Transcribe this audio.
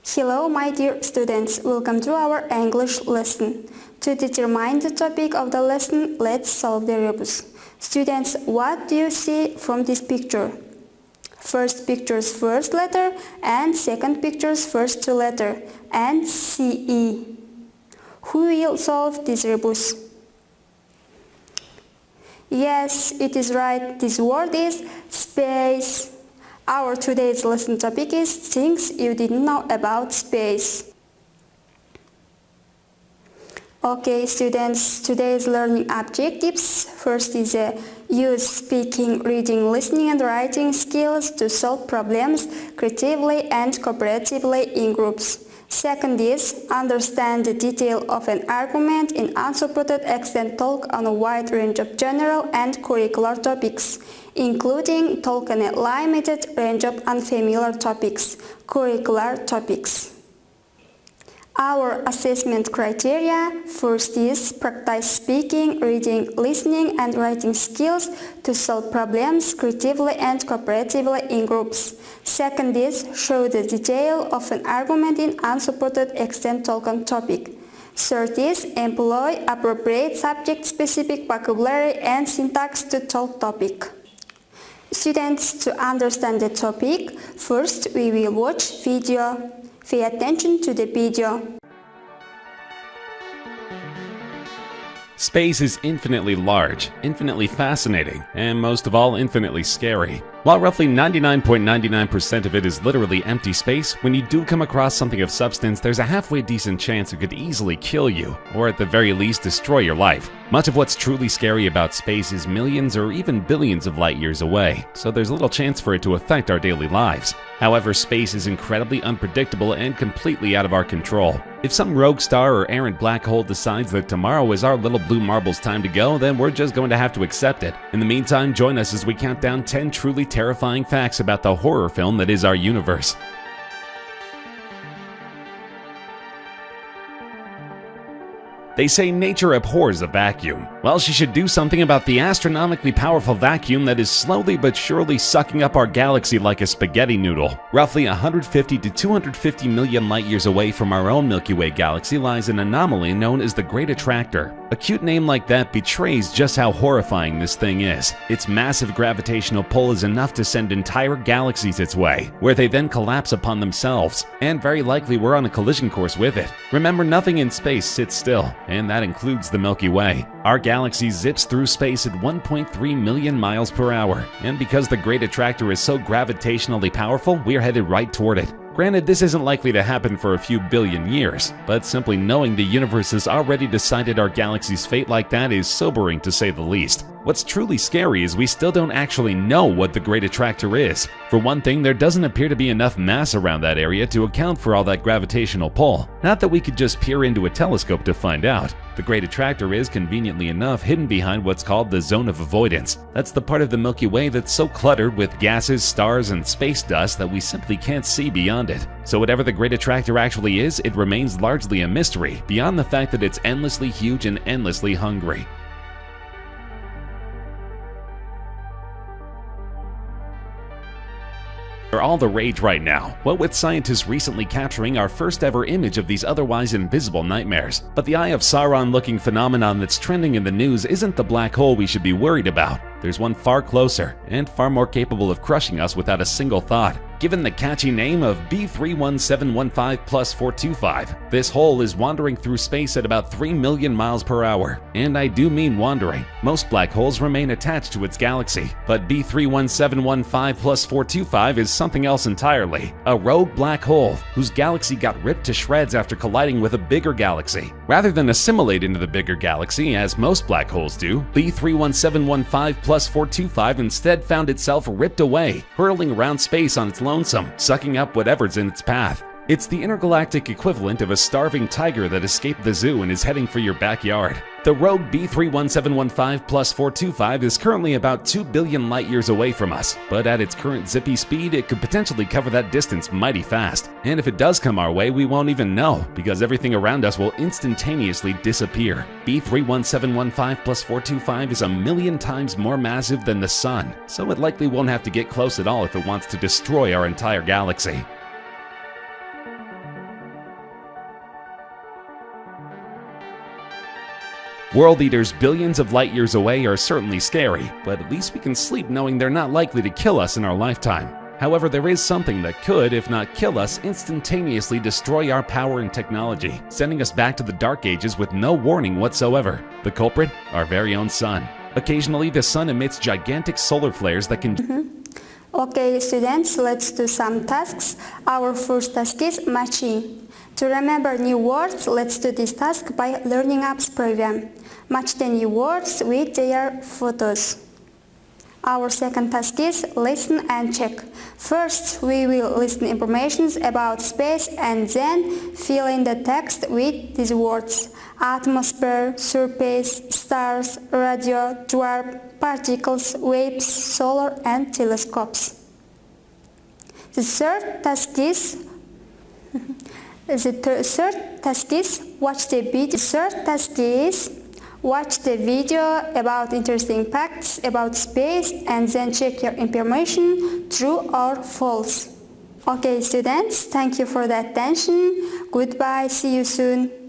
Hello, my dear students. Welcome to our English lesson. To determine the topic of the lesson, let's solve the rebus. Students, what do you see from this picture? First picture's first letter and second picture's first two letter and CE. Who will solve this rebus? Yes, it is right. This word is space. Our today's lesson topic is things you didn't know about space. Okay, students, today's learning objectives. First is use speaking, reading, listening and writing skills to solve problems creatively and cooperatively in groups. Second is understand the detail of an argument in unsupported extent. Talk on a wide range of general and curricular topics, including talk on a limited range of unfamiliar topics, curricular topics. Our assessment criteria: first is practice speaking, reading, listening and writing skills to solve problems creatively and cooperatively in groups. Second is show the detail of an argument in unsupported extent. Talk on topic. Third is employ appropriate subject-specific vocabulary and syntax to talk topic. Students, to understand the topic, first we will watch video. Pay attention to the video. Space is infinitely large, infinitely fascinating, and most of all, infinitely scary. While roughly 99.99% of it is literally empty space, when you do come across something of substance, there's a halfway decent chance it could easily kill you, or at the very least destroy your life. Much of what's truly scary about space is millions or even billions of light years away, so there's little chance for it to affect our daily lives. However, space is incredibly unpredictable and completely out of our control. If some rogue star or errant black hole decides that tomorrow is our little blue marble's time to go, then we're just going to have to accept it. In the meantime, join us as we count down 10 truly terrifying facts about the horror film that is our universe. They say nature abhors a vacuum. Well, she should do something about the astronomically powerful vacuum that is slowly but surely sucking up our galaxy like a spaghetti noodle. Roughly 150 to 250 million light years away from our own Milky Way galaxy lies an anomaly known as the Great Attractor. A cute name like that betrays just how horrifying this thing is. Its massive gravitational pull is enough to send entire galaxies its way, where they then collapse upon themselves, and very likely we're on a collision course with it. Remember, nothing in space sits still, and that includes the Milky Way. Our galaxy zips through space at 1.3 million miles per hour, and because the Great Attractor is so gravitationally powerful, we're headed right toward it. Granted, this isn't likely to happen for a few billion years, but simply knowing the universe has already decided our galaxy's fate like that is sobering to say the least. What's truly scary is we still don't actually know what the Great Attractor is. For one thing, there doesn't appear to be enough mass around that area to account for all that gravitational pull. Not that we could just peer into a telescope to find out. The Great Attractor is, conveniently enough, hidden behind what's called the zone of avoidance. That's the part of the Milky Way that's so cluttered with gases, stars, and space dust that we simply can't see beyond it. So whatever the Great Attractor actually is, it remains largely a mystery, beyond the fact that it's endlessly huge and endlessly hungry. Are all the rage right now, what with scientists recently capturing our first ever image of these otherwise invisible nightmares. But the Eye of Sauron looking phenomenon that's trending in the news isn't the black hole we should be worried about. There's one far closer and far more capable of crushing us without a single thought. Given the catchy name of B31715 plus 425, this hole is wandering through space at about 3 million miles per hour. And I do mean wandering. Most black holes remain attached to its galaxy, but B31715 plus 425 is something else entirely. A rogue black hole whose galaxy got ripped to shreds after colliding with a bigger galaxy. Rather than assimilate into the bigger galaxy, as most black holes do, B31715 plus 425 instead found itself ripped away, hurling around space on its lonesome, sucking up whatever's in its path. It's the intergalactic equivalent of a starving tiger that escaped the zoo and is heading for your backyard. The rogue B31715 plus 425 is currently about 2 billion light years away from us, but at its current zippy speed, it could potentially cover that distance mighty fast. And if it does come our way, we won't even know, because everything around us will instantaneously disappear. B31715 plus 425 is 1,000,000 times more massive than the Sun, so it likely won't have to get close at all if it wants to destroy our entire galaxy. World eaters billions of light years away are certainly scary, but at least we can sleep knowing they're not likely to kill us in our lifetime. However, there is something that could, if not kill us, instantaneously destroy our power and technology, sending us back to the dark ages with no warning whatsoever. The culprit? Our very own sun. Occasionally, the sun emits gigantic solar flares that can... Okay, students, let's do some tasks. Our first task is matching. To remember new words, let's do this task by Learning Apps program. Match the new words with their photos. Our second task is listen and check. First, we will listen information about space and then fill in the text with these words: atmosphere, surface, stars, radio, dwarf, particles, waves, solar and telescopes. The third task is watch the video. The third task is watch the video about interesting facts about space and then check your information true or false. Okay, students, thank you for the attention. Goodbye, see you soon.